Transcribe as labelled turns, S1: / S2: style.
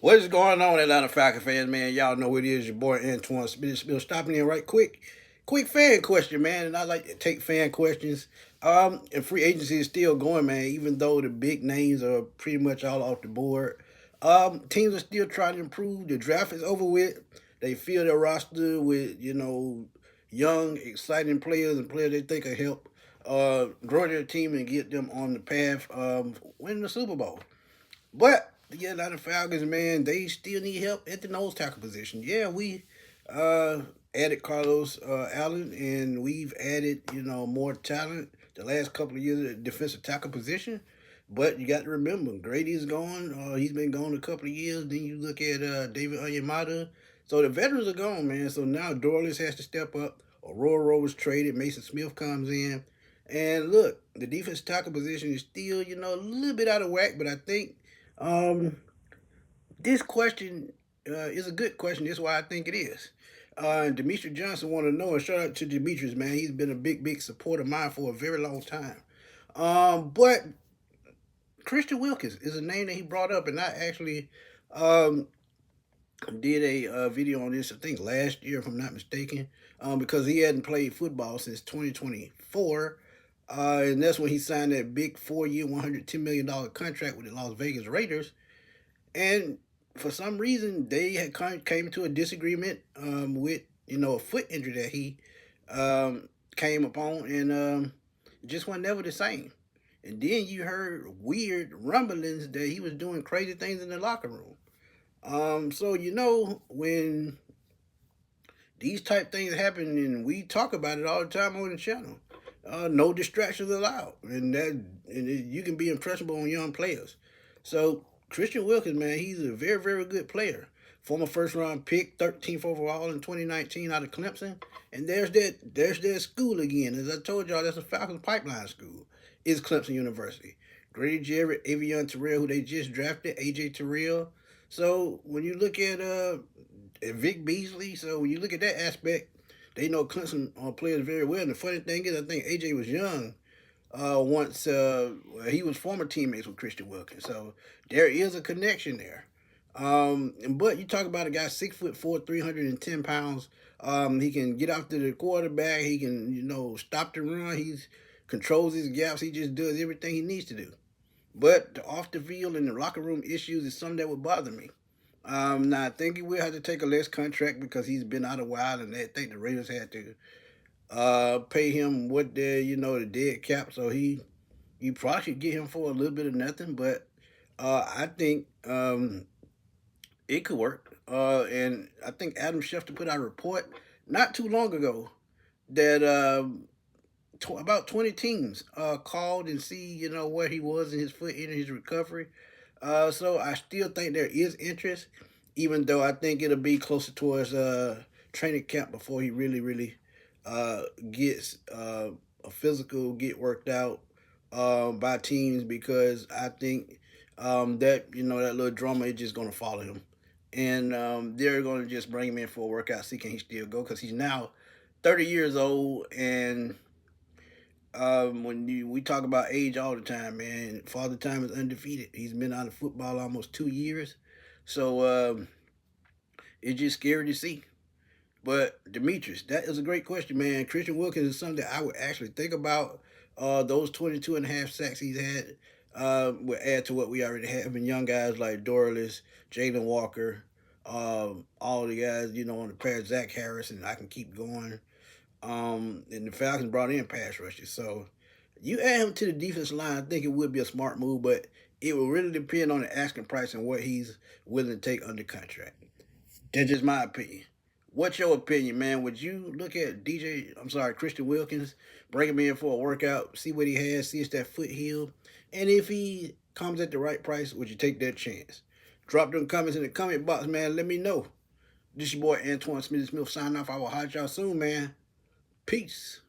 S1: What is going on, Atlanta Falcons fans, man? Y'all know who it is. Your boy Antoine Smith stopping in right quick. Quick fan question, man. And I like to take fan questions. And free agency is still going, man. Even though the big names are pretty much all off the board, teams are still trying to improve. The draft is over with. They fill their roster with young, exciting players and players they think can help grow their team and get them on the path of winning the Super Bowl. But the Atlanta Falcons, man, they still need help at the nose tackle position. Yeah, we uh, added Carlos Allen, and we've added more talent the last couple of years at the defensive tackle position. But you got to remember, Grady's gone. He's been gone a couple of years. Then you look at David Onyemata. So the veterans are gone, man. So now Dorless has to step up. Aurora was traded. Mason Smith comes in. And look, the defense tackle position is still, a little bit out of whack, but I think um, this question is a good question. That's why I think it is. Demetrius Johnson want to know, and shout out to Demetrius, man. He's been a big supporter of mine for a very long time. But Christian Wilkins is a name that he brought up, and I actually um, did a video on this, I think last year, if I'm not mistaken, because he hadn't played football since 2024. And that's when he signed that big 4-year, $110 million contract with the Las Vegas Raiders. And for some reason, they had came to a disagreement with a foot injury that he came upon, and just was never the same. And then you heard weird rumblings that he was doing crazy things in the locker room. So when these type things happen, and we talk about it all the time on the channel. No distractions allowed, you can be impressionable on young players. So Christian Wilkins, man, he's a very good player. Former first round pick, 13th overall in 2019 out of Clemson, and there's school again. As I told y'all, that's a Falcons pipeline school. Is Clemson University. Grady Jarrett, Avion Terrell, who they just drafted, AJ Terrell. So when you look at Vic Beasley, so when you look at that aspect, they know Clemson players very well. And the funny thing is, I think AJ was young once he was former teammates with Christian Wilkins. So there is a connection there. But you talk about a guy 6'4", 310 pounds. He can get after the quarterback. He can stop the run. He controls his gaps. He just does everything he needs to do. But the off the field and the locker room issues is something that would bother me. Now I think he will have to take a less contract because he's been out a while, and I think the Raiders had to pay him what the dead cap. So he you probably should get him for a little bit of nothing. But I think it could work. And I think Adam Schefter put out a report not too long ago that about 20 teams called and see where he was in his foot in his recovery. So I still think there is interest, even though I think it'll be closer towards training camp before he really gets a physical, get worked out by teams, because I think that that little drama is just gonna follow him, and they're gonna just bring him in for a workout, see can he still go, because he's now 30 years old. And we talk about age all the time, man, Father Time is undefeated. He's been out of football almost 2 years, so it's just scary to see. But Demetrius, that is a great question, man. Christian Wilkins is something that I would actually think about. Those 22 and a half sacks he's had would add to what we already have in young guys like Dorless, Jalen Walker, all the guys, on the pair, Zach Harris, and I can keep going. And the Falcons brought in pass rushers. So you add him to the defense line, I think it would be a smart move, but it will really depend on the asking price and what he's willing to take under contract. That's just my opinion. What's your opinion, man? Would you look at Christian Wilkins, bring him in for a workout, see what he has, see if that foot healed, and if he comes at the right price, would you take that chance? Drop them comments in the comment box, man. Let me know. This your boy Antoine Smith signing off. I will holler at y'all soon, man. Peace.